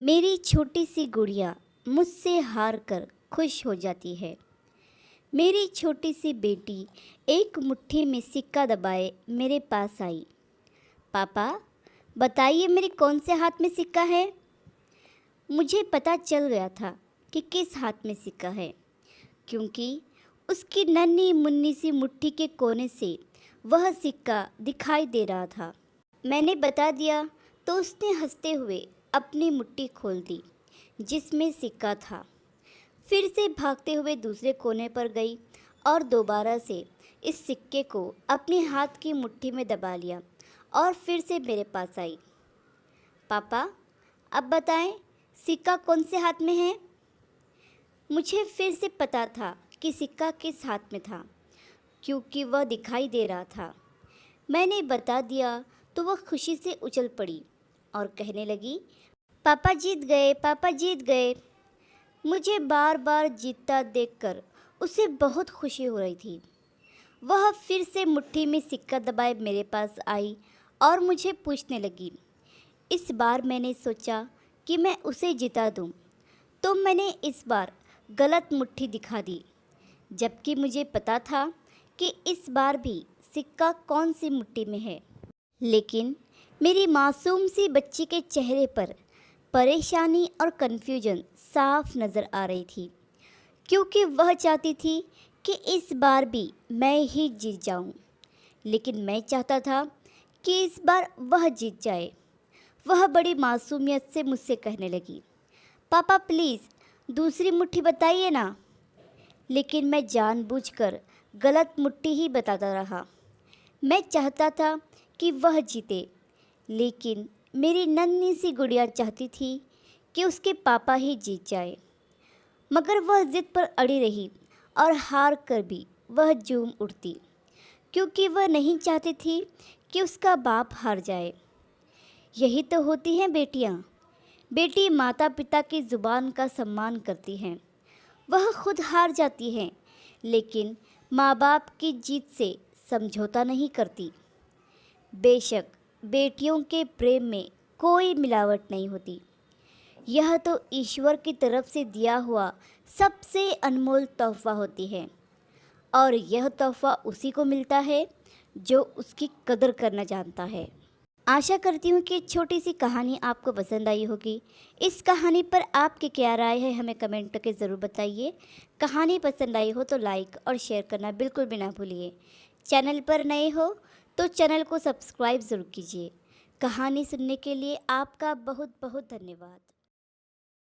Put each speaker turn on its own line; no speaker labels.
मेरी छोटी सी गुड़िया मुझसे हार कर खुश हो जाती है। मेरी छोटी सी बेटी एक मुट्ठी में सिक्का दबाए मेरे पास आई। पापा, बताइए मेरे कौन से हाथ में सिक्का है। मुझे पता चल गया था कि किस हाथ में सिक्का है, क्योंकि उसकी नन्ही मुन्नी सी मुट्ठी के कोने से वह सिक्का दिखाई दे रहा था। मैंने बता दिया तो उसने हंसते हुए अपनी मुट्ठी खोल दी जिसमें सिक्का था। फिर से भागते हुए दूसरे कोने पर गई और दोबारा से इस सिक्के को अपने हाथ की मुट्ठी में दबा लिया और फिर से मेरे पास आई। पापा, अब बताएं सिक्का कौन से हाथ में है। मुझे फिर से पता था कि सिक्का किस हाथ में था, क्योंकि वह दिखाई दे रहा था। मैंने बता दिया तो वह खुशी से उछल पड़ी और कहने लगी, पापा जीत गए, पापा जीत गए। मुझे बार बार जीतता देखकर उसे बहुत खुशी हो रही थी। वह फिर से मुट्ठी में सिक्का दबाए मेरे पास आई और मुझे पूछने लगी। इस बार मैंने सोचा कि मैं उसे जिता दूं, तो मैंने इस बार गलत मुट्ठी दिखा दी, जबकि मुझे पता था कि इस बार भी सिक्का कौन सी मुट्ठी में है। लेकिन मेरी मासूम सी बच्ची के चेहरे पर परेशानी और कन्फ्यूजन साफ नज़र आ रही थी, क्योंकि वह चाहती थी कि इस बार भी मैं ही जीत जाऊं, लेकिन मैं चाहता था कि इस बार वह जीत जाए। वह बड़ी मासूमियत से मुझसे कहने लगी, पापा प्लीज़ दूसरी मुट्ठी बताइए ना। लेकिन मैं जानबूझकर गलत मुट्ठी ही बताता रहा। मैं चाहता था कि वह जीते, लेकिन मेरी नन्ही सी गुड़िया चाहती थी कि उसके पापा ही जीत जाए। मगर वह ज़िद पर अड़ी रही और हार कर भी वह झूम उठती, क्योंकि वह नहीं चाहती थी कि उसका बाप हार जाए। यही तो होती हैं बेटियां। बेटी माता पिता की ज़ुबान का सम्मान करती हैं। वह खुद हार जाती हैं, लेकिन माँ बाप की जीत से समझौता नहीं करती। बेशक बेटियों के प्रेम में कोई मिलावट नहीं होती। यह तो ईश्वर की तरफ से दिया हुआ सबसे अनमोल तोहफ़ा होती है, और यह तोहफ़ा उसी को मिलता है जो उसकी कदर करना जानता है। आशा करती हूँ कि छोटी सी कहानी आपको पसंद आई होगी। इस कहानी पर आपकी क्या राय है हमें कमेंट करके ज़रूर बताइए। कहानी पसंद आई हो तो लाइक और शेयर करना बिल्कुल भी ना भूलिए। चैनल पर नए हो तो चैनल को सब्सक्राइब ज़रूर कीजिए। कहानी सुनने के लिए आपका बहुत बहुत धन्यवाद।